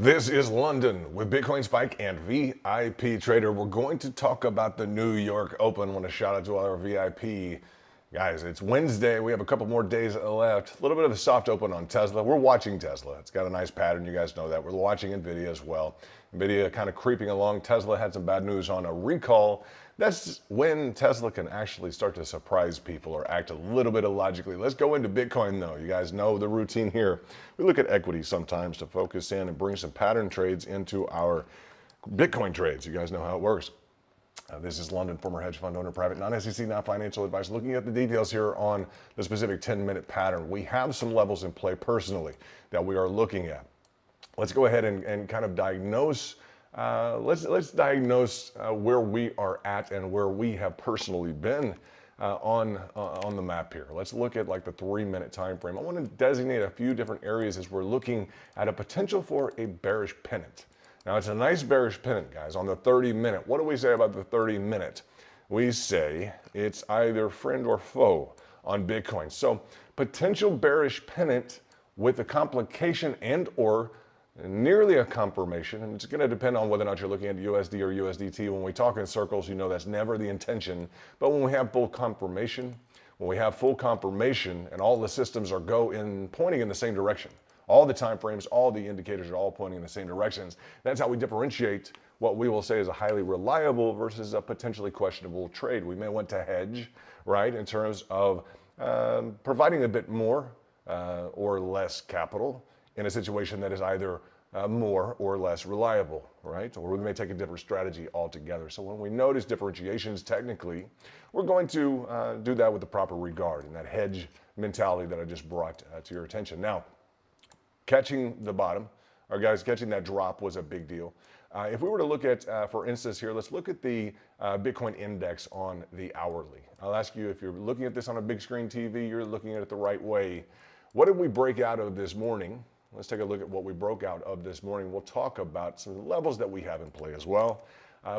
This is London with Bitcoin Spike and VIP Trader. We're going to talk about the New York Open. I want to shout out to our VIP guys. It's Wednesday. We have a couple more days left. A little bit of a soft open on Tesla. We're watching Tesla. It's got a nice pattern. You guys know that. We're watching NVDA as well. NVDA kind of creeping along. Tesla had some bad news on a recall. That's when Tesla can actually start to surprise people or act a little bit illogically. Let's go into Bitcoin though. You guys know the routine here. We look at equity sometimes to focus in and bring some pattern trades into our Bitcoin trades. You guys know how it works. This is London, former hedge fund owner, private, non-SEC, non-financial advice. Looking at the details here on the specific 10-minute pattern. We have some levels in play personally that we are looking at. Let's go ahead and kind of diagnose let's diagnose where we are at and where we have personally been on the map here. Let's look at like the 3-minute time frame. I want to designate a few different areas as we're looking at a potential for a bearish pennant. Now it's a nice bearish pennant, guys, on the 30-minute. What do we say about the 30-minute? We say it's either friend or foe on Bitcoin. So potential bearish pennant with a complication and or nearly a confirmation, and it's going to depend on whether or not you're looking at USD or USDT. When we talk in circles, you know that's never the intention. But when we have full confirmation, and all the systems are pointing in the same direction, all the time frames, all the indicators are all pointing in the same directions. That's how we differentiate what we will say is a highly reliable versus a potentially questionable trade. We may want to hedge, right, in terms of providing a bit more or less capital in a situation that is either more or less reliable, right? Or we may take a different strategy altogether. So when we notice differentiations technically, we're going to do that with the proper regard and that hedge mentality that I just brought to your attention. Now, catching the bottom, or guys, catching that drop was a big deal. If we were to look at, for instance here, let's look at the Bitcoin index on the hourly. I'll ask you, if you're looking at this on a big screen TV, you're looking at it the right way. What did we break out of this morning? Let's take a look at what we broke out of this morning. We'll talk about some levels that we have in play as well,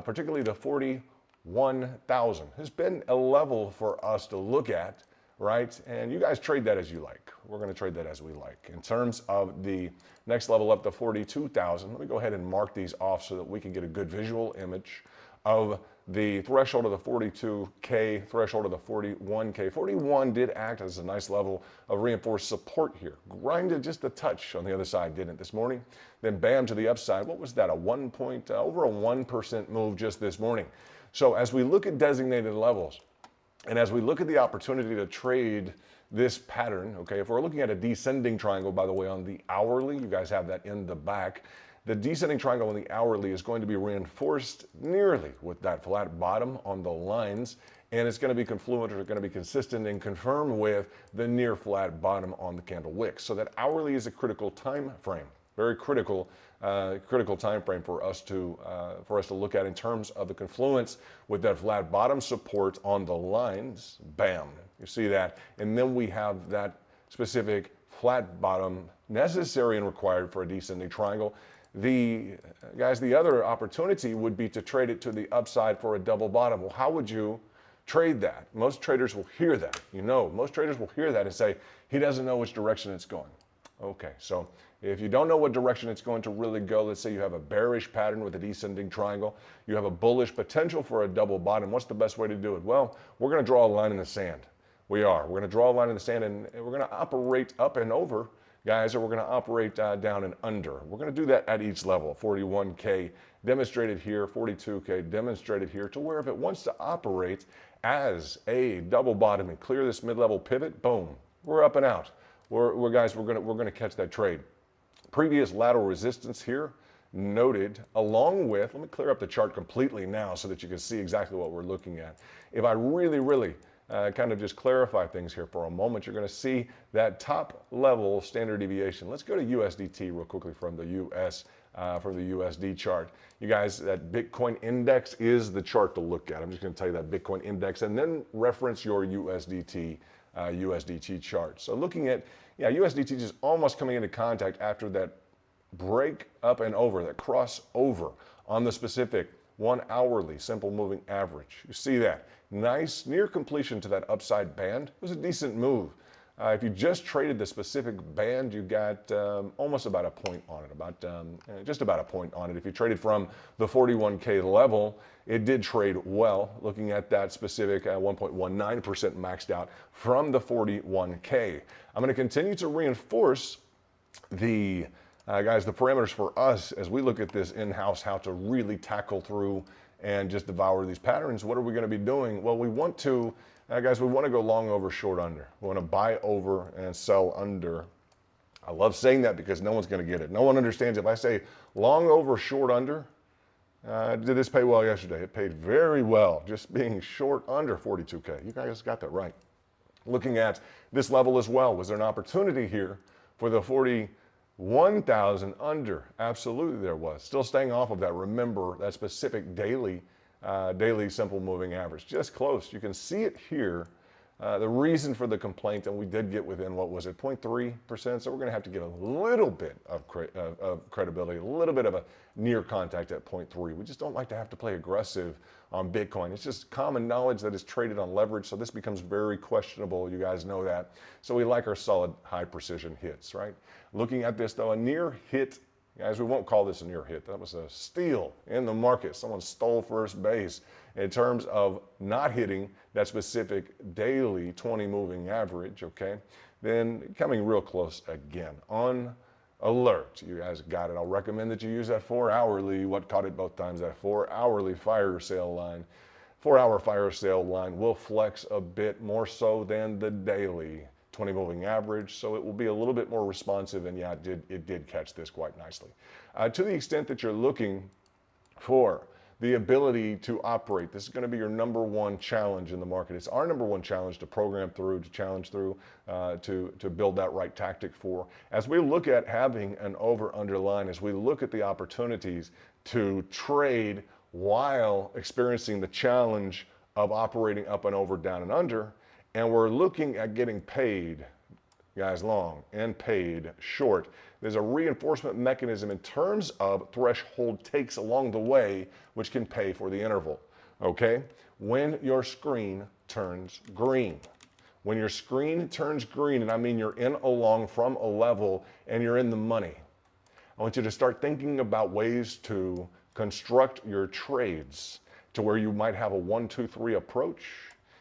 particularly the 41,000 has been a level for us to look at, right? And you guys trade that as you like. We're going to trade that as we like. In terms of the next level up to 42,000, let me go ahead and mark these off so that we can get a good visual image of the threshold of the 42K, threshold of the 41K. 41 did act as a nice level of reinforced support here. Grinded just a touch on the other side, didn't it, this morning? Then bam, to the upside. What was that? Over a 1% move just this morning. So as we look at designated levels, and as we look at the opportunity to trade this pattern, okay, if we're looking at a descending triangle, by the way, on the hourly, you guys have that in the back. The descending triangle on the hourly is going to be reinforced nearly with that flat bottom on the lines, and it's going to be confluent or going to be consistent and confirm with the near flat bottom on the candle wick. So that hourly is a critical time frame, very critical time frame for us to look at in terms of the confluence with that flat bottom support on the lines. Bam, you see that, and then we have that specific flat bottom necessary and required for a descending triangle. The other opportunity would be to trade it to the upside for a double bottom. Well, how would you trade that? Most traders will hear that. Most traders will hear that and say, he doesn't know which direction it's going. Okay, so if you don't know what direction it's going to really go, let's say you have a bearish pattern with a descending triangle, you have a bullish potential for a double bottom. What's the best way to do it? Well, we're going to draw a line in the sand. We're going to draw a line in the sand, and we're going to operate up and over, guys, or we're going to operate down and under. We're going to do that at each level. 41K demonstrated here, 42K demonstrated here, to where if it wants to operate as a double bottom and clear this mid-level pivot, boom, we're up and out. We're going to catch that trade. Previous lateral resistance here noted, along with, let me clear up the chart completely now so that you can see exactly what we're looking at. If I really kind of just clarify things here for a moment, you're going to see that top level standard deviation. Let's go to USDT real quickly from the USD chart. You guys, that Bitcoin index is the chart to look at. I'm just going to tell you that Bitcoin index and then reference your USDT chart. So looking at, USDT is almost coming into contact after that break up and over, that crossover on the specific 1 hourly simple moving average. You see that nice near completion to that upside band. It was a decent move If you just traded the specific band, you got almost about a point on it, just about a point on it. If you traded from the 41K level, it did trade well, looking at that specific 1.19% maxed out from the 41K. I'm going to continue to reinforce the guys, the parameters for us as we look at this in-house, how to really tackle through and just devour these patterns. What are we going to be doing? Well, we want to, guys, we want to go long over, short under. We want to buy over and sell under. I love saying that because no one's going to get it. No one understands if I say long over, short under. Did this pay well yesterday? It paid very well, just being short under 42K. You guys got that right. Looking at this level as well, was there an opportunity here for the 41,000 under? Absolutely there was. Still staying off of that. Remember that specific daily simple moving average. Just close. You can see it here. The reason for the complaint, and we did get within, what was it, 0.3%? So we're going to have to give a little bit of credibility, a little bit of a near contact at 0.3. We just don't like to have to play aggressive on Bitcoin. It's just common knowledge that it's traded on leverage, so this becomes very questionable. You guys know that. So we like our solid high precision hits, right? Looking at this though, a near hit, guys, we won't call this a near hit. That was a steal in the market. Someone stole first base in terms of not hitting that specific daily 20 moving average, okay? Then coming real close again on alert. You guys got it. I'll recommend that you use that 4-hourly, what caught it both times, that 4-hourly fire sale line. 4-hour fire sale line will flex a bit more so than the daily 20 moving average, so it will be a little bit more responsive, and yeah, it did catch this quite nicely. To the extent that you're looking for the ability to operate, this is going to be your number one challenge in the market. It's our number one challenge to program through, to challenge through, to build that right tactic for. As we look at having an over-under line, as we look at the opportunities to trade while experiencing the challenge of operating up and over, down and under, and we're looking at getting paid, guys, long and paid short. There's a reinforcement mechanism in terms of threshold takes along the way, which can pay for the interval, okay? When your screen turns green. When your screen turns green, and I mean you're in a long from a level and you're in the money, I want you to start thinking about ways to construct your trades to where you might have a 1, 2, 3 approach.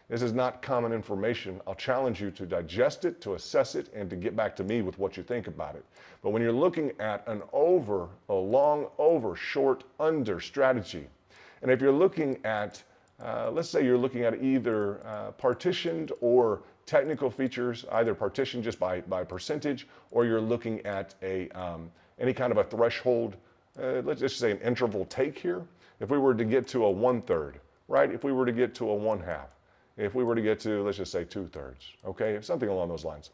This is not common information. I'll challenge you to digest it, to assess it, and to get back to me with what you think about it. But when you're looking at an over, a long over, short under strategy, and if you're looking at, let's say you're looking at either partitioned or technical features, either partitioned just by percentage, or you're looking at a any kind of a threshold, let's just say an interval take here. If we were to get to a 1/3, right? If we were to get to a 1/2, if we were to get to, let's just say 2/3, okay, something along those lines.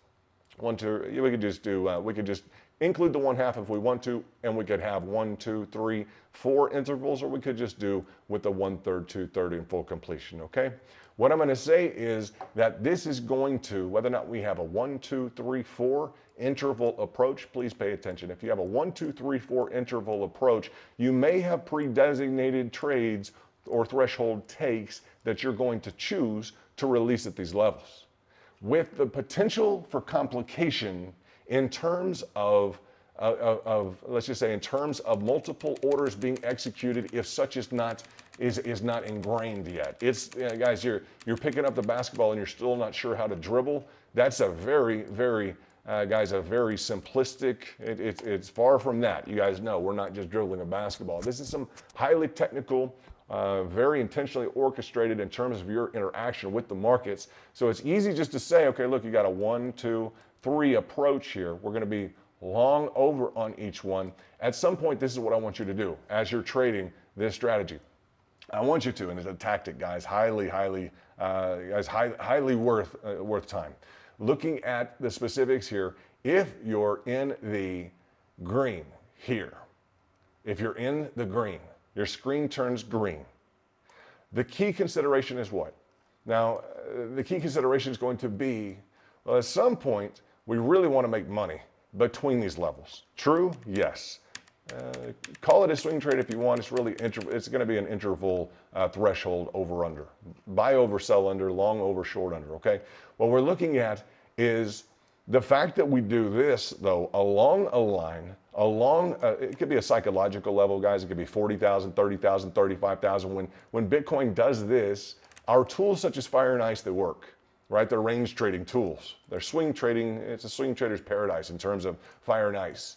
1, 2, we could just do, we could just include the 1/2 if we want to, and we could have 1, 2, 3, 4 intervals, or we could just do with the 1/3, 2/3 in full completion, okay? What I'm going to say is that this is going to, whether or not we have a 1, 2, 3, 4 interval approach, please pay attention. If you have a 1, 2, 3, 4 interval approach, you may have pre-designated trades or threshold takes that you're going to choose to release at these levels, with the potential for complication in terms of let's just say in terms of multiple orders being executed if such is not ingrained yet. It's guys, you're picking up the basketball and you're still not sure how to dribble. That's a very guys, a very simplistic, it's far from that. You guys know we're not just dribbling a basketball. This is some highly technical, very intentionally orchestrated in terms of your interaction with the markets. So it's easy just to say, okay, look, you got a 1, 2, 3 approach here. We're going to be long over on each one. At some point, this is what I want you to do as you're trading this strategy. I want you to, and it's a tactic, guys, highly worth time. Looking at the specifics here, if you're in the green here, if you're in the green, your screen turns green. The key consideration is what? Now, the key consideration is going to be, well, at some point, we really want to make money between these levels. True? Yes. Call it a swing trade if you want. It's really it's going to be an interval threshold over under. Buy over, sell under, long over, short under, okay? What we're looking at is The fact that we do this, though, along a line, it could be a psychological level, guys. It could be 40,000, 30,000, 35,000. When Bitcoin does this, our tools such as Fire and Ice that work, right? They're range trading tools. They're swing trading. It's a swing trader's paradise in terms of Fire and Ice.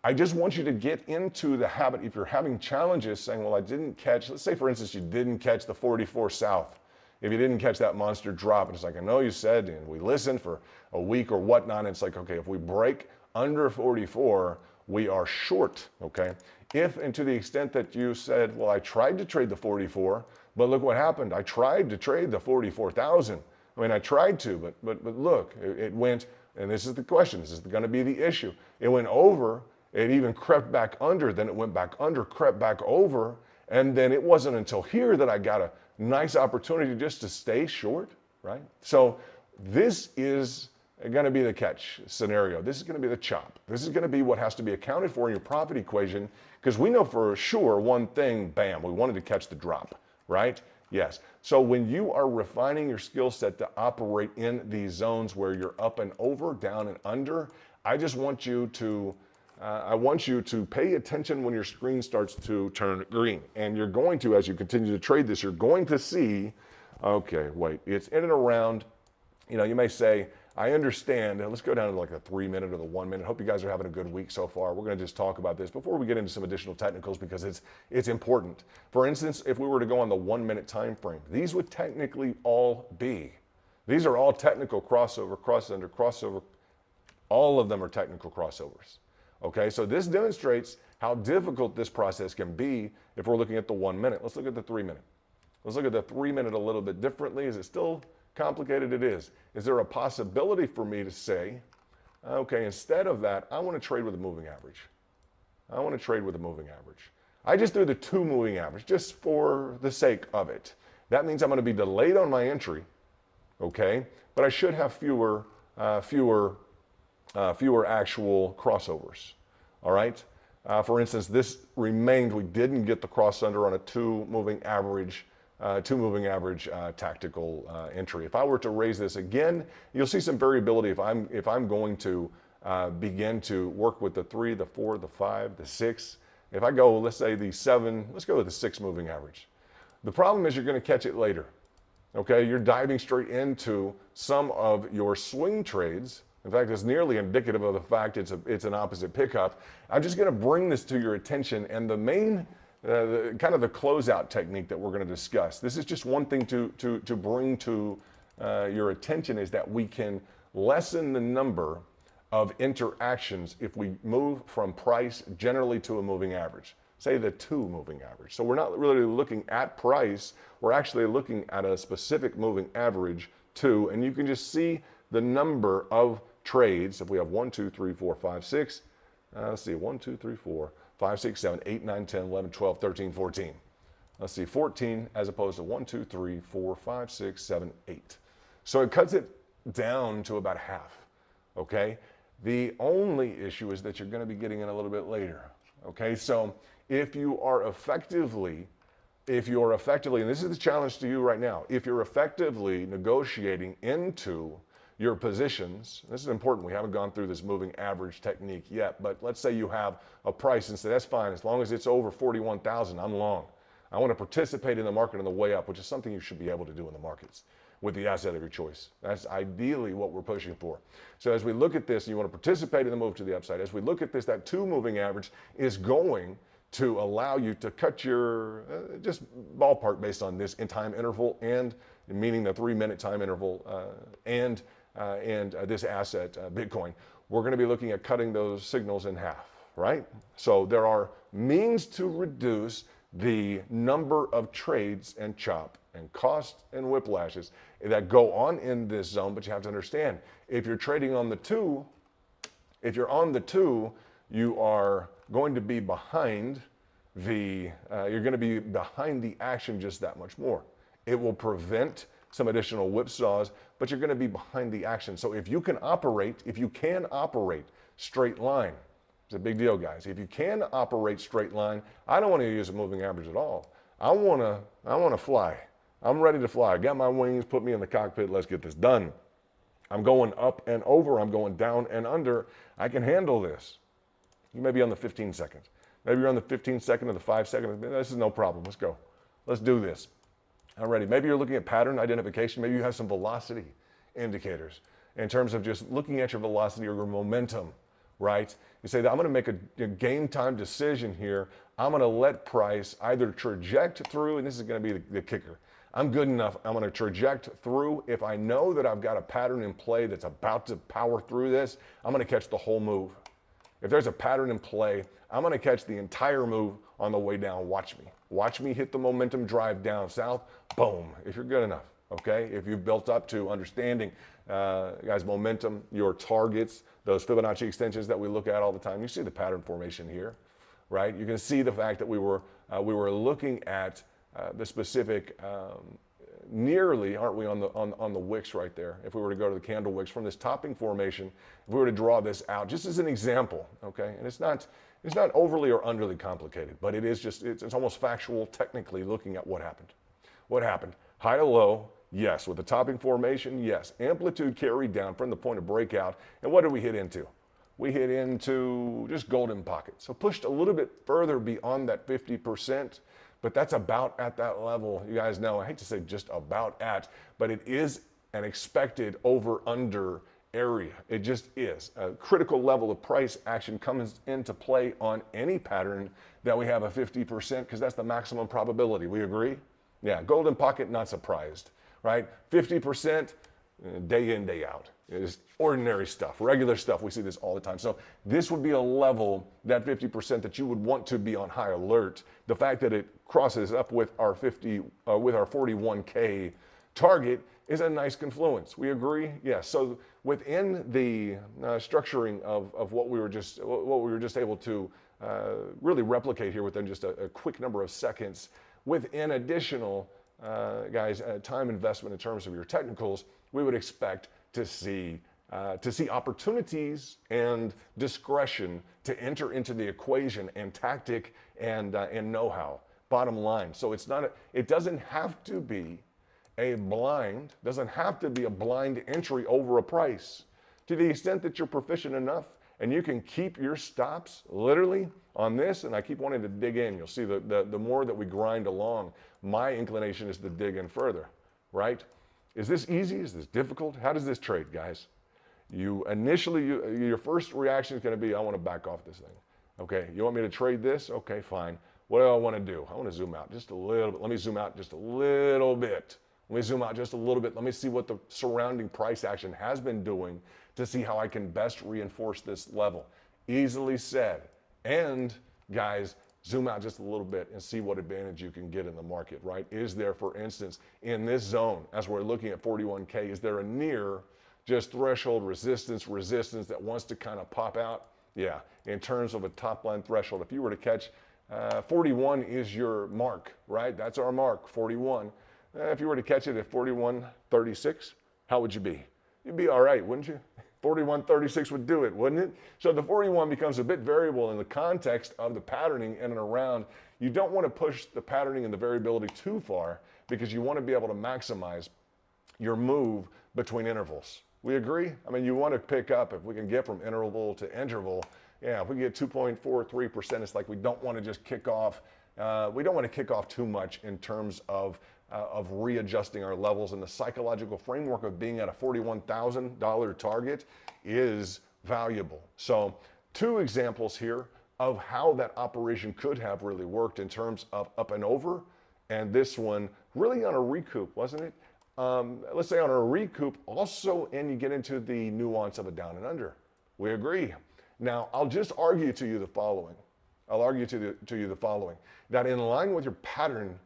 I just want you to get into the habit, if you're having challenges saying, well, I didn't catch, let's say, for instance, you didn't catch the 44 South. If you didn't catch that monster drop, and it's like, I know you said, and we listened for a week or whatnot, and it's like, okay, if we break under 44, we are short, okay? If, and to the extent that you said, well, I tried to trade the 44, but look what happened. I tried to trade the 44,000. I mean, I tried to, but look, it went, and this is the question, this is gonna be the issue. It went over, it even crept back under, then it went back under, crept back over, and then it wasn't until here that I got a nice opportunity just to stay short, right? So this is going to be the catch scenario. This is going to be the chop. This is going to be what has to be accounted for in your profit equation, because we know for sure one thing, bam, we wanted to catch the drop, right? Yes. So when you are refining your skill set to operate in these zones where you're up and over, down and under, I just want you to pay attention when your screen starts to turn green. And you're going to, as you continue to trade this, you're going to see, okay, wait, it's in and around, you may say, I understand. Let's go down to like the 3 minute or the 1 minute. Hope you guys are having a good week so far. We're going to just talk about this before we get into some additional technicals because it's important. For instance, if we were to go on the 1 minute time frame, these would technically all be. These are all technical crossover, crossunder, crossover. All of them are technical crossovers. Okay, so this demonstrates how difficult this process can be if we're looking at the 1 minute. Let's look at the 3 minute. Let's look at the 3 minute a little bit differently. Is it still complicated? It is. Is there a possibility for me to say, okay, instead of that, I want to trade with a moving average. I want to trade with a moving average. I just do the 2 moving average just for the sake of it. That means I'm going to be delayed on my entry, okay, but I should have fewer actual crossovers, all right? For instance, this remained, we didn't get the cross under on a 2 moving average tactical entry. If I were to raise this again, you'll see some variability if I'm going to begin to work with the 3, the 4, the 5, the 6. If I go, let's say the 7, let's go with the 6 moving average. The problem is you're going to catch it later, okay? You're diving straight into some of your swing trades. In fact, it's nearly indicative of the fact it's an opposite pickup. I'm just going to bring this to your attention, and the main, kind of the closeout technique that we're going to discuss. This is just one thing to bring to your attention, is that we can lessen the number of interactions if we move from price generally to a moving average. Say the 2 moving average. So we're not really looking at price. We're actually looking at a specific moving average 2, and you can just see the number of trades. If we have 1, 2, 3, 4, 5, 6, let's see, 1, 2, 3, 4, 5, 6, 7, 8, 9, 10, 11, 12, 13, 14. Let's see, 14 as opposed to 1, 2, 3, 4, 5, 6, 7, 8. So it cuts it down to about half, okay? The only issue is that you're going to be getting in a little bit later, okay? So if you are effectively, and this is the challenge to you right now, if you're effectively negotiating into your positions, this is important, we haven't gone through this moving average technique yet, but let's say you have a price and say, that's fine, as long as it's over 41,000, I'm long. I want to participate in the market on the way up, which is something you should be able to do in the markets with the asset of your choice. That's ideally what we're pushing for. So as we look at this, and you want to participate in the move to the upside, as we look at this, that 2 moving average is going to allow you to cut your, just ballpark based on this in time interval, and meaning the 3 minute time interval, and this asset, Bitcoin. We're going to be looking at cutting those signals in half, right? So there are means to reduce the number of trades and chop and cost and whiplashes that go on in this zone, but you have to understand, if you're trading on the 2, if you're on the 2, you are going to be behind the action just that much more. It will prevent some additional whipsaws, but you're going to be behind the action. So if you can operate straight line, it's a big deal, guys. If you can operate straight line, I don't want to use a moving average at all. I want to fly. I'm ready to fly. I got my wings, put me in the cockpit, let's get this done. I'm going up and over, I'm going down and under. I can handle this. You may be on the 15 seconds. Maybe you're on the 15 second or the 5 second. This is no problem. Let's go. Let's do this. Alrighty. Maybe you're looking at pattern identification. Maybe you have some velocity indicators in terms of just looking at your velocity or your momentum, right? You say that I'm going to make a game time decision here. I'm going to let price either traject through, and this is going to be the kicker. I'm good enough. I'm going to traject through. If I know that I've got a pattern in play that's about to power through this, I'm going to catch the whole move. If there's a pattern in play, I'm going to catch the entire move on the way down. Watch me. Watch me hit the momentum drive down south. Boom. If you're good enough, okay? If you've built up to understanding, guys, momentum, your targets, those Fibonacci extensions that we look at all the time, you see the pattern formation here, right? You can see the fact that we were looking at the specific nearly, aren't we, on the wicks right there? If we were to go to the candle wicks from this topping formation, if we were to draw this out, just as an example, okay? And it's not overly or underly complicated, but it is just, it's almost factual, technically looking at what happened. What happened? High to low, yes. With the topping formation, yes. Amplitude carried down from the point of breakout. And what did we hit into? We hit into just golden pocket. So pushed a little bit further beyond that 50%. But that's about at that level. You guys know, I hate to say just about at, but it is an expected over-under area. It just is. A critical level of price action comes into play on any pattern that we have a 50%, because that's the maximum probability. We agree? Yeah, golden pocket, not surprised, right? 50%, day in, day out. It's ordinary stuff, regular stuff. We see this all the time. So this would be a level, that 50%, that you would want to be on high alert. The fact that it crosses up with our 41K target is a nice confluence. We agree? Yes. So within the structuring of what we were just able to really replicate here within just a quick number of seconds, within additional time investment in terms of your technicals, we would expect to see opportunities and discretion to enter into the equation, and tactic and know-how. Bottom line. So it doesn't have to be a blind entry over a price. To the extent that you're proficient enough and you can keep your stops literally on this, and I keep wanting to dig in. You'll see the more that we grind along, my inclination is to dig in further, right? Is this easy? Is this difficult? How does this trade, guys? Your first reaction is going to be, I want to back off this thing. Okay, you want me to trade this? Okay, fine. What do I want to do? I want to zoom out just a little bit. Let me zoom out just a little bit. Let me zoom out just a little bit. Let me see what the surrounding price action has been doing to see how I can best reinforce this level. Easily said. And guys, zoom out just a little bit and see what advantage you can get in the market, right? Is there, for instance, in this zone, as we're looking at 41K, is there a near just threshold resistance that wants to kind of pop out? Yeah, in terms of a top line threshold, if you were to catch 41 is your mark, right? That's our mark, 41. If you were to catch it at 41.36, how would you be? You'd be all right, wouldn't you? 41.36 would do it, wouldn't it? So the 41 becomes a bit variable in the context of the patterning in and around. You don't want to push the patterning and the variability too far, because you want to be able to maximize your move between intervals. We agree? I mean, you want to pick up, if we can get from interval to interval, yeah, if we get 2.43%, it's like we don't want to just kick off. We don't want to kick off too much in terms of readjusting our levels, and the psychological framework of being at a $41,000 target is valuable. So 2 examples here of how that operation could have really worked in terms of up and over, and this one really on a recoup, wasn't it? Let's say on a recoup also, and you get into the nuance of a down and under. We agree. Now, I'll just argue to you the following. That in line with your pattern,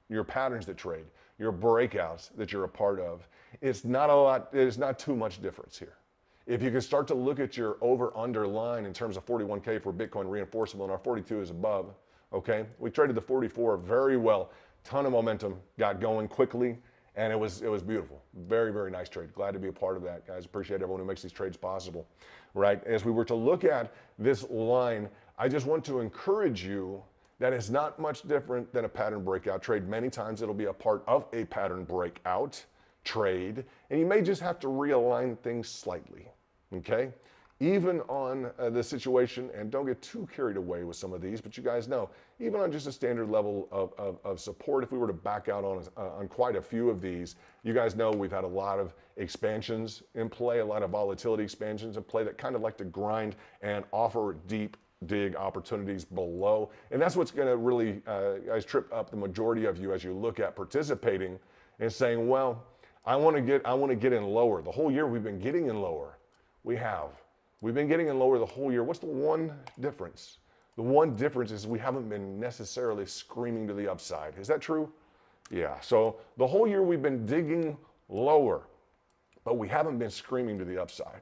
your patterns that trade, your breakouts that you're a part of, it's not too much difference here. If you can start to look at your over-under line in terms of 41K for Bitcoin reinforceable, and our 42 is above, okay? We traded the 44 very well. Ton of momentum, got going quickly, and it was beautiful. Very, very nice trade. Glad to be a part of that, guys. Appreciate everyone who makes these trades possible, right? As we were to look at this line, I just want to encourage you that it's not much different than a pattern breakout trade. Many times it'll be a part of a pattern breakout trade, and you may just have to realign things slightly, okay? Even on the situation, and don't get too carried away with some of these, but you guys know, even on just a standard level of support, if we were to back out on quite a few of these, you guys know we've had a lot of expansions in play, a lot of volatility expansions in play that kind of like to grind and offer deep dig opportunities below. And that's what's gonna really, guys, trip up the majority of you as you look at participating and saying, well, I wanna get in lower. The whole year we've been getting in lower. We've been getting in lower the whole year. What's the one difference? The one difference is we haven't been necessarily screaming to the upside. Is that true? Yeah, so the whole year we've been digging lower, but we haven't been screaming to the upside.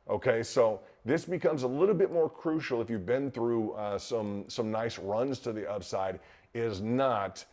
Okay, so this becomes a little bit more crucial if you've been through some nice runs to the upside, is not,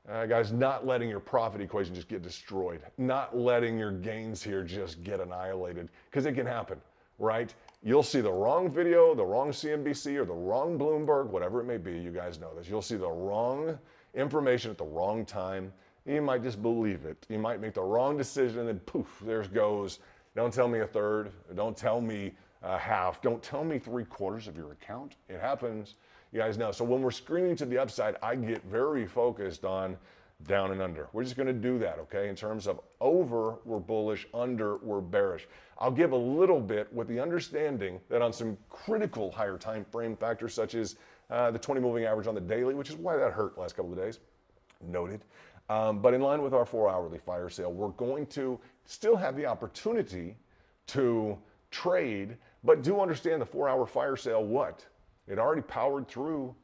guys, not letting your profit equation just get destroyed, not letting your gains here just get annihilated, because it can happen, right? You'll see the wrong video, the wrong CNBC, or the wrong Bloomberg, whatever it may be, you guys know this. You'll see the wrong information at the wrong time. You might just believe it. You might make the wrong decision, and then poof, there goes. Don't tell me a third. Don't tell me half. Don't tell me 3/4 of your account. It happens. You guys know. So when we're screaming to the upside, I get very focused on down and under. We're just going to do that, okay? In terms of over, we're bullish, under, we're bearish. I'll give a little bit with the understanding that on some critical higher time frame factors, such as the 20 moving average on the daily, which is why that hurt last couple of days, noted. But in line with our 4-hourly fire sale, we're going to still have the opportunity to trade, but do understand the 4-hour fire sale, what? It already powered through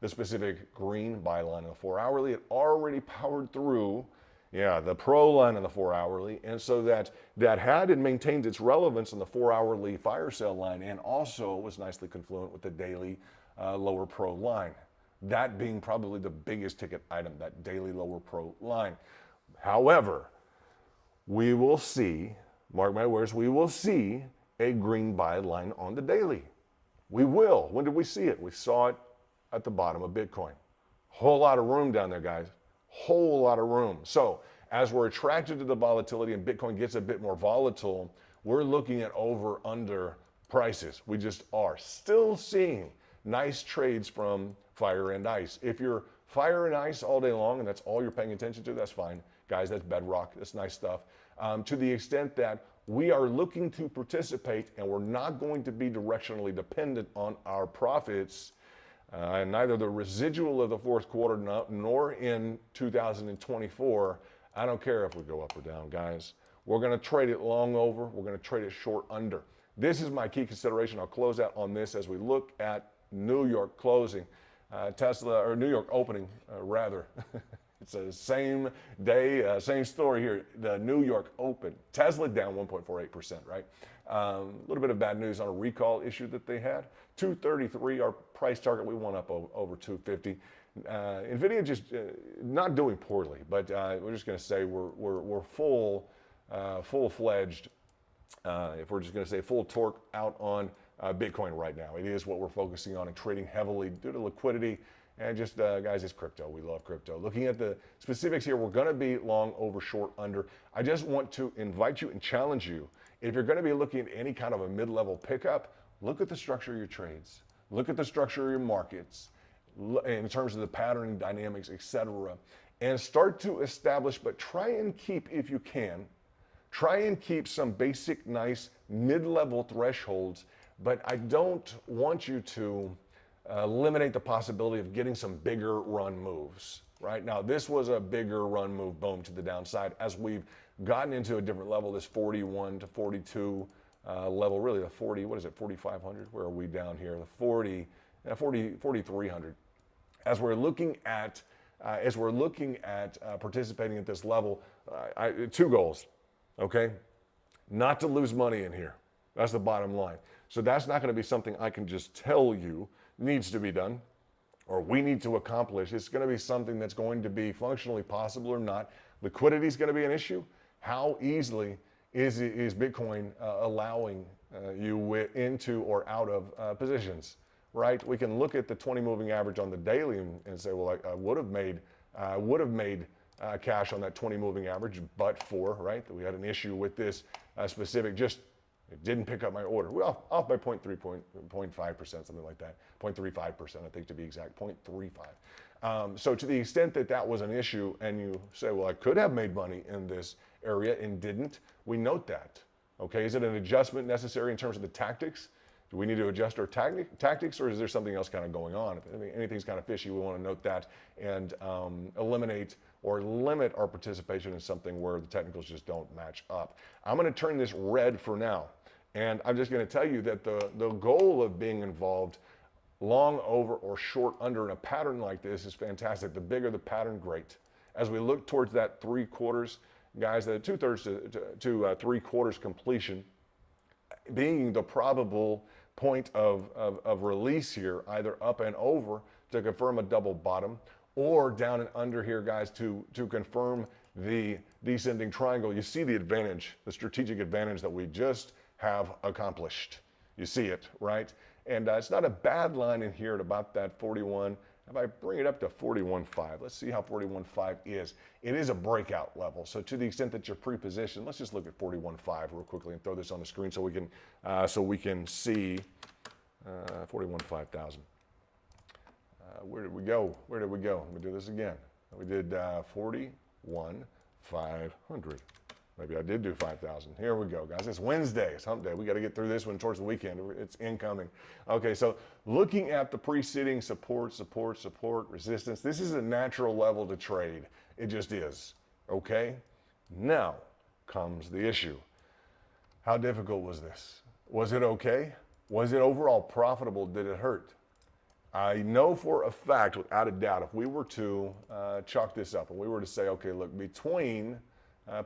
the specific green buy line on the 4-hourly. It already powered through, the pro line on the 4-hourly. And so that had and maintained its relevance on the 4-hourly fire sale line, and also was nicely confluent with the daily lower pro line. That being probably the biggest ticket item, that daily lower pro line. However, we will see, mark my words, we will see a green buy line on the daily. We will. When did we see it? We saw it at the bottom of Bitcoin. Whole lot of room down there, guys. Whole lot of room. So as we're attracted to the volatility and Bitcoin gets a bit more volatile, we're looking at over under prices. We just are still seeing nice trades from fire and ice. If you're fire and ice all day long and that's all you're paying attention to, that's fine. Guys, that's bedrock. That's nice stuff. To the extent that we are looking to participate and we're not going to be directionally dependent on our profits, neither the residual of the fourth quarter nor in 2024. I don't care if we go up or down, guys. We're going to trade it long over. We're going to trade it short under. This is my key consideration. I'll close out on this as we look at New York closing. Tesla, or New York opening, rather. It's the same day, same story here. The New York Open. Tesla down 1.48%, right? A little bit of bad news on a recall issue that they had. 233, our price target, we went up over 250. NVDA just not doing poorly, but we're just going to say we're full-fledged, if we're just going to say full torque out on Bitcoin right now. It is what we're focusing on and trading heavily due to liquidity. And just, guys, it's crypto. We love crypto. Looking at the specifics here, we're going to be long over, short under. I just want to invite you and challenge you. If you're going to be looking at any kind of a mid-level pickup, look at the structure of your trades. Look at the structure of your markets in terms of the patterning dynamics, etc. And start to establish, but try and keep, if you can, try and keep some basic, nice mid-level thresholds. But I don't want you to eliminate the possibility of getting some bigger run moves. Right now, this was a bigger run move, boom, to the downside. As we've gotten into a different level, this 41 to 42 level, really the 40, what is it, 4,500? Where are we down here? The 4,300. As we're looking at participating at this level, two goals, okay? Not to lose money in here. That's the bottom line. So that's not going to be something I can just tell you needs to be done or we need to accomplish. It's going to be something that's going to be functionally possible or not. Liquidity is going to be an issue. How easily is Bitcoin allowing you into or out of positions, right? We can look at the 20 moving average on the daily and say, well, I would have made cash on that 20 moving average, but for, right, that we had an issue with this specific, just it didn't pick up my order. We're off by 0.5%, something like that. 0.35%, I think to be exact, 0.35. So to the extent that that was an issue and you say, well, I could have made money in this area and didn't, we note that. Okay, is it an adjustment necessary in terms of the tactics? Do we need to adjust our tactics, or is there something else kind of going on? If anything's kind of fishy, we want to note that and eliminate or limit our participation in something where the technicals just don't match up. I'm going to turn this red for now, and I'm just going to tell you that the goal of being involved long over or short under in a pattern like this is fantastic. The bigger the pattern, great. As we look towards that 3/4, guys, that 2/3 to 3/4 completion, being the probable point of release here, either up and over to confirm a double bottom, or down and under here, guys, to confirm the descending triangle. You see the advantage, the strategic advantage that we just have accomplished. You see it, right? And it's not a bad line in here at about that 41. If I bring it up to 41.5, let's see how 41.5 is. It is a breakout level. So to the extent that you're pre-positioned, let's just look at 41.5 real quickly and throw this on the screen so we can see 41.5,000. Where did we go? Where did we go? Let me do this again. We did 41,500. Maybe I did do 5,000. Here we go, guys. It's Wednesday. It's hump day. We got to get through this one towards the weekend. It's incoming. Okay, so looking at the preceding support, resistance, this is a natural level to trade. It just is. Okay? Now comes the issue. How difficult was this? Was it okay? Was it overall profitable? Did it hurt? I know for a fact, without a doubt, if we were to chalk this up and we were to say, okay, look, between,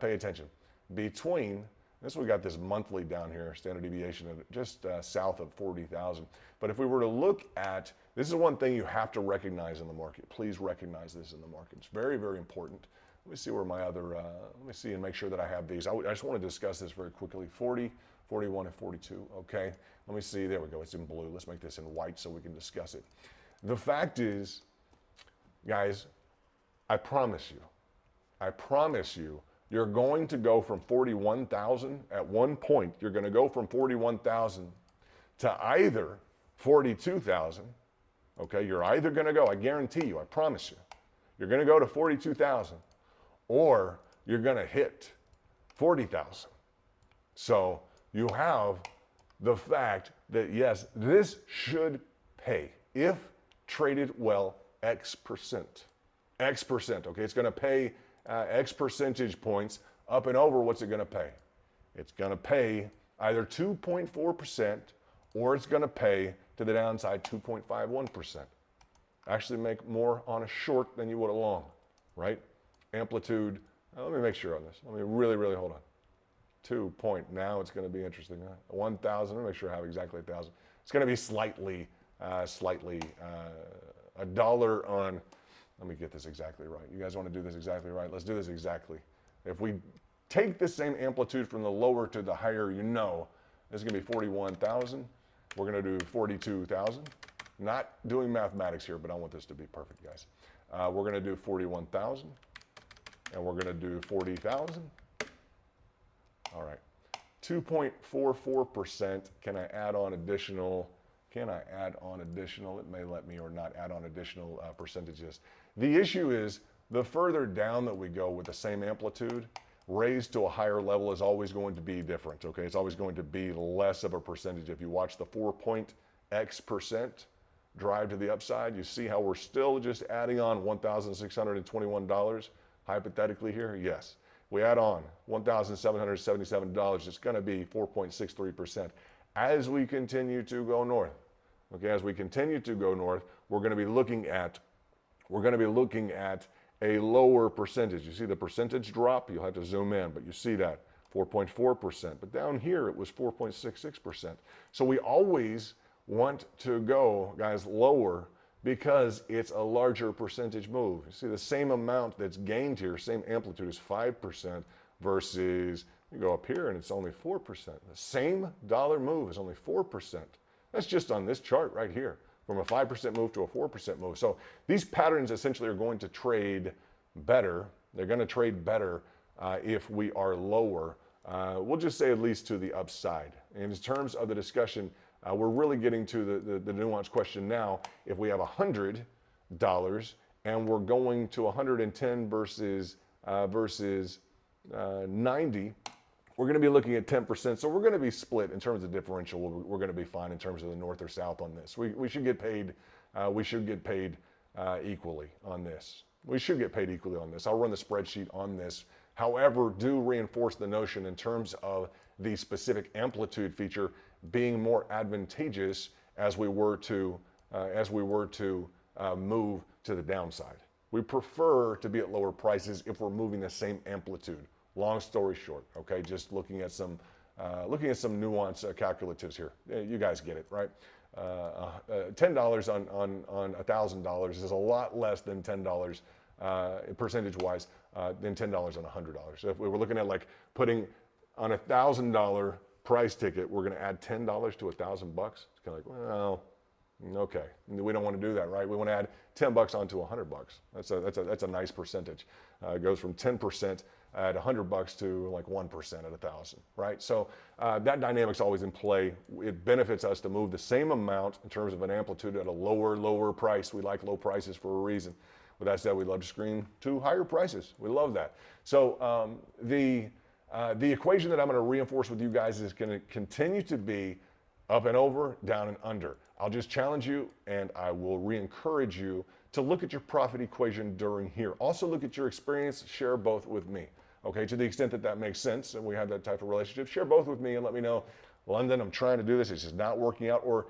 pay attention, between, this we got this monthly down here, standard deviation of just south of 40,000. But if we were to look at, this is one thing you have to recognize in the market. Please recognize this in the market. It's very, very important. Let me see where my other, let me see and make sure that I have these. I just want to discuss this very quickly. 40, 41, and 42, okay? Let me see, there we go, it's in blue. Let's make this in white so we can discuss it. The fact is, guys, I promise you, you're going to go from 41,000 at one point, you're going to go from 41,000 to either 42,000, okay? You're either going to go, I guarantee you, I promise you, you're going to go to 42,000 or you're going to hit 40,000. So you have the fact that, yes, this should pay if traded well, X%. X%, okay? It's going to pay X percentage points up and over. What's it going to pay? It's going to pay either 2.4% or it's going to pay to the downside 2.51%. Actually make more on a short than you would a long, right? Amplitude, let me make sure on this. Let me really hold on. 2 point, now it's going to be interesting. 1,000, let me make sure I have exactly 1,000. It's going to be slightly a dollar on, let me get this exactly right. You guys want to do this exactly right? Let's do this exactly. If we take the same amplitude from the lower to the higher, you know, this is going to be 41,000. We're going to do 42,000. Not doing mathematics here, but I want this to be perfect, guys. We're going to do 41,000, and we're going to do 40,000. All right, 2.44%. Can I add on additional? Can I add on additional? It may let me or not add on additional percentages. The issue is the further down that we go with the same amplitude, raised to a higher level is always going to be different, okay? It's always going to be less of a percentage. If you watch the 4.x% drive to the upside, you see how we're still just adding on $1,621 hypothetically here? Yes. We add on $1,777, it's going to be 4.63%. As we continue to go north, okay, as we continue to go north, we're going to be looking at a lower percentage. You see the percentage drop? You'll have to zoom in, but you see that 4.4%. But down here it was 4.66%. So we always want to go, guys, lower because it's a larger percentage move. You see the same amount that's gained here, same amplitude is 5% versus you go up here and it's only 4%. The same dollar move is only 4%. That's just on this chart right here, from a 5% move to a 4% move. So these patterns essentially are going to trade better They're going to trade better if we are lower. We'll just say at least to the upside. And in terms of the discussion, we're really getting to the nuanced question now. If we have $100 and we're going to 110 versus 90, we're going to be looking at 10%. So we're going to be split in terms of differential. We're going to be fine in terms of the north or south on this. We should get paid. We should get paid equally on this. We should get paid equally on this. I'll run the spreadsheet on this. However, do reinforce the notion in terms of the specific amplitude feature being more advantageous as we were to move to the downside. We prefer to be at lower prices if we're moving the same amplitude. Long story short, okay, just looking at some nuance calculatives here. You guys get it, right? $10 on $1,000 is a lot less than $10 percentage-wise than $10 on $100. So if we were looking at like putting on a $1,000 price ticket, we're going to add $10 to $1,000. It's kind of like, well, okay, we don't want to do that, right? We want to add $10 onto $100. That's a nice percentage. It goes from 10% at $100 to like 1% at 1,000, right? So that dynamic's always in play. It benefits us to move the same amount in terms of an amplitude at a lower price. We like low prices for a reason. With that said, we love to screen to higher prices. We love that. So the equation that I'm going to reinforce with you guys is going to continue to be up and over, down and under. I'll just challenge you, and I will re-encourage you to look at your profit equation during here. Also look at your experience, share both with me. Okay, to the extent that that makes sense and we have that type of relationship, share both with me and let me know, London, I'm trying to do this, it's just not working out, or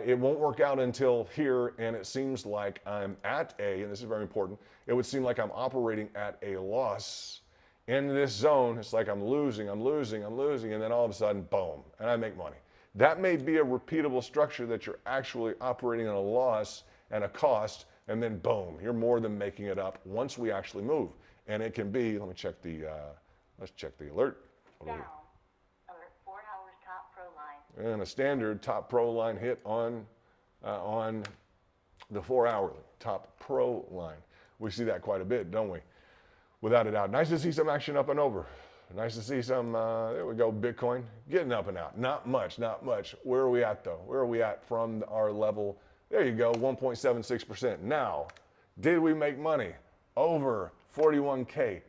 it won't work out until here and it seems like I'm at and this is very important, it would seem like I'm operating at a loss in this zone. It's like I'm losing, and then all of a sudden, boom, and I make money. That may be a repeatable structure that you're actually operating at a loss and a cost, and then boom, you're more than making it up once we actually move. And it can be, let me check the, let's check the alert. Down, alert 4 hours top pro line. And a standard top pro line hit on the 4 hourly top pro line. We see that quite a bit, don't we? Without a doubt. Nice to see some action up and over. Nice to see some, there we go, Bitcoin getting up and out. Not much. Where are we at though? Where are we at from our level? There you go, 1.76%. Now, did we make money? Over 41K.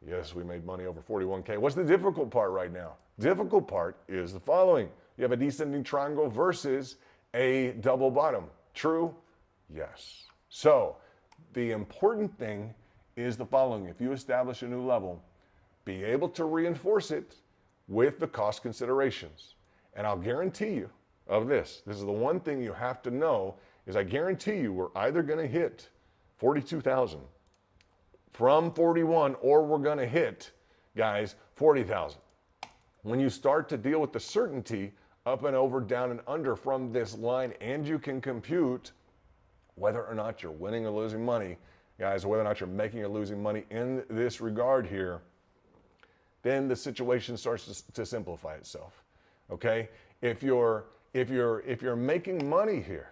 Yes, we made money over 41K. What's the difficult part right now? Difficult part is the following. You have a descending triangle versus a double bottom. True? Yes. So the important thing is the following. If you establish a new level, be able to reinforce it with the cost considerations. And I'll guarantee you of this is the one thing you have to know, is I guarantee you we're either going to hit 42,000 from 41, or we're going to hit, guys, 40,000. When you start to deal with the certainty up and over, down and under from this line, and you can compute whether or not you're winning or losing money, guys, whether or not you're making or losing money in this regard here, then the situation starts to simplify itself. Okay? If you're making money here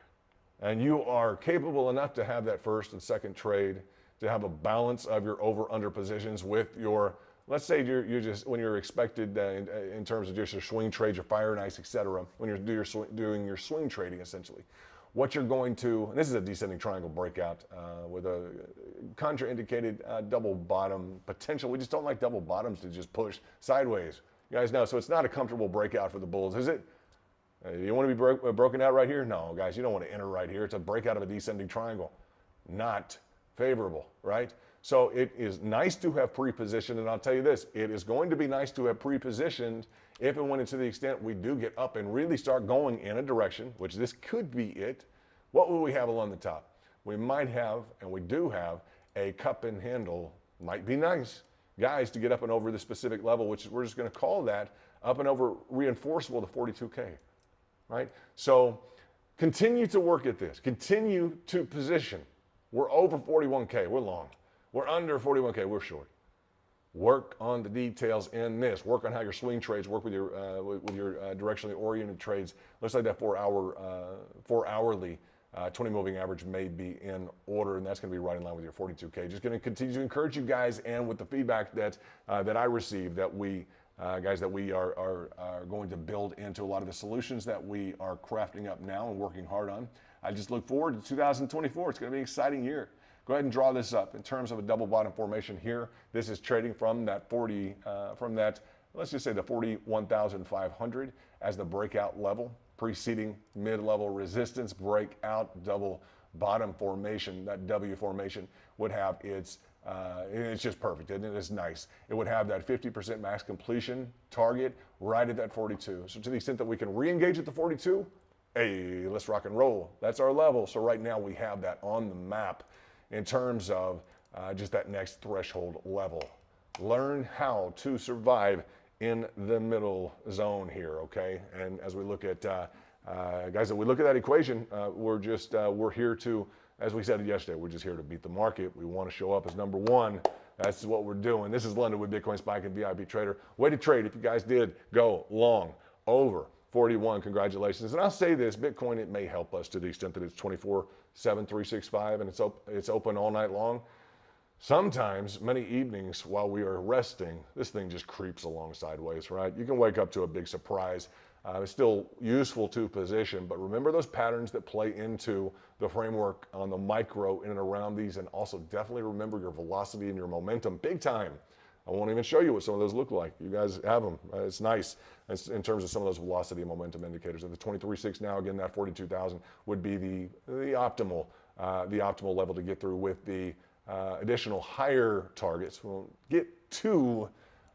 and you are capable enough to have that first and second trade, to have a balance of your over under positions with your, let's say you're just, when you're expected in terms of just your swing trades, your fire and ice, etc., when you're doing your swing trading essentially, what you're going to, and this is a descending triangle breakout with a contraindicated double bottom potential. We just don't like double bottoms to just push sideways. You guys know, so it's not a comfortable breakout for the bulls, is it? You want to be broken out right here? No, guys, you don't want to enter right here. It's a breakout of a descending triangle. Not favorable, right? So it is nice to have pre-positioned, and I'll tell you this, it is going to be nice to have pre-positioned if and when and to the extent we do get up and really start going in a direction, which this could be it. What will we have along the top? We might have, and we do have, a cup and handle. Might be nice, guys, to get up and over the specific level, which we're just going to call that up and over reinforceable to 42K, right? So continue to work at this. Continue to position. We're over 41K, we're long. We're under 41K, we're short. Work on the details in this. Work on how your swing trades work with your directionally oriented trades. Looks like that 4 hourly 20 moving average may be in order, and that's going to be right in line with your 42K. Just going to continue to encourage you guys, and with the feedback that I received, that we guys, that we are going to build into a lot of the solutions that we are crafting up now and working hard on. I just look forward to 2024. It's going to be an exciting year. Go ahead and draw this up in terms of a double bottom formation here. This is trading from that let's just say the 41,500 as the breakout level, preceding mid-level resistance, breakout, double bottom formation. That W formation would have it's just perfect, isn't it? It's nice. It would have that 50% max completion target right at that 42. So to the extent that we can re-engage at the 42, hey, let's rock and roll. That's our level. So right now we have that on the map in terms of just that next threshold level. Learn how to survive in the middle zone here, okay? And as we look at, guys, as we look at that equation, we're here to, as we said yesterday, we're just here to beat the market. We want to show up as number one. That's what we're doing. This is London with Bitcoin Spike and VIP Trader. Way to trade. If you guys did go long over 41, congratulations. And I'll say this, Bitcoin, it may help us to the extent that it's 24/7, 365, and it's open all night long. Sometimes, many evenings while we are resting, this thing just creeps along sideways, right? You can wake up to a big surprise. It's still useful to position, but remember those patterns that play into the framework on the micro in and around these, and also definitely remember your velocity and your momentum big time. I won't even show you what some of those look like. You guys have them. It's nice. It's in terms of some of those velocity and momentum indicators. At the 23.6 now, again, that 42,000 would be the optimal level to get through with the additional higher targets.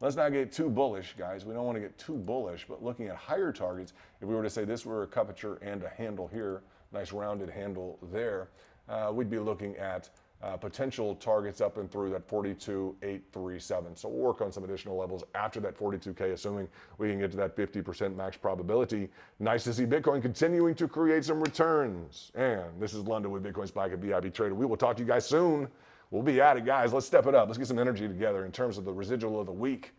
Let's not get too bullish, guys. We don't want to get too bullish, but looking at higher targets, if we were to say this were a curvature and a handle here, nice rounded handle there, we'd be looking at potential targets up and through that 42,837. So we'll work on some additional levels after that 42K, assuming we can get to that 50% max probability. Nice to see Bitcoin continuing to create some returns. And this is London with Bitcoin Spike and VIP Trader. We will talk to you guys soon. We'll be at it, guys. Let's step it up. Let's get some energy together in terms of the residual of the week.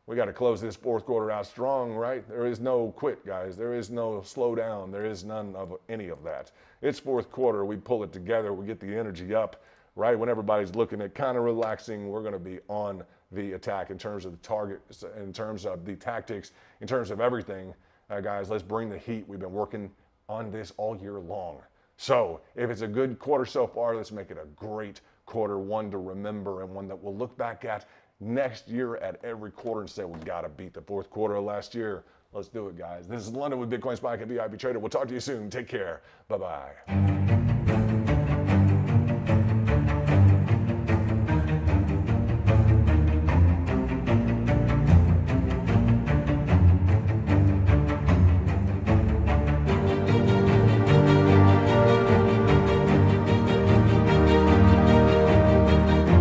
We got to close this fourth quarter out strong, right? There is no quit, guys. There is no slow down. There is none of any of that. It's fourth quarter. We pull it together. We get the energy up, right? When everybody's looking at kind of relaxing, we're going to be on the attack in terms of the targets, in terms of the tactics, in terms of everything. Guys, let's bring the heat. We've been working on this all year long. So if it's a good quarter so far, let's make it a great quarter, one to remember and one that we'll look back at next year at every quarter and say we got to beat the fourth quarter of last year. Let's do it, guys. This is London with Bitcoin Spike and VIP Trader. We'll talk to you soon. Take care. Bye-bye.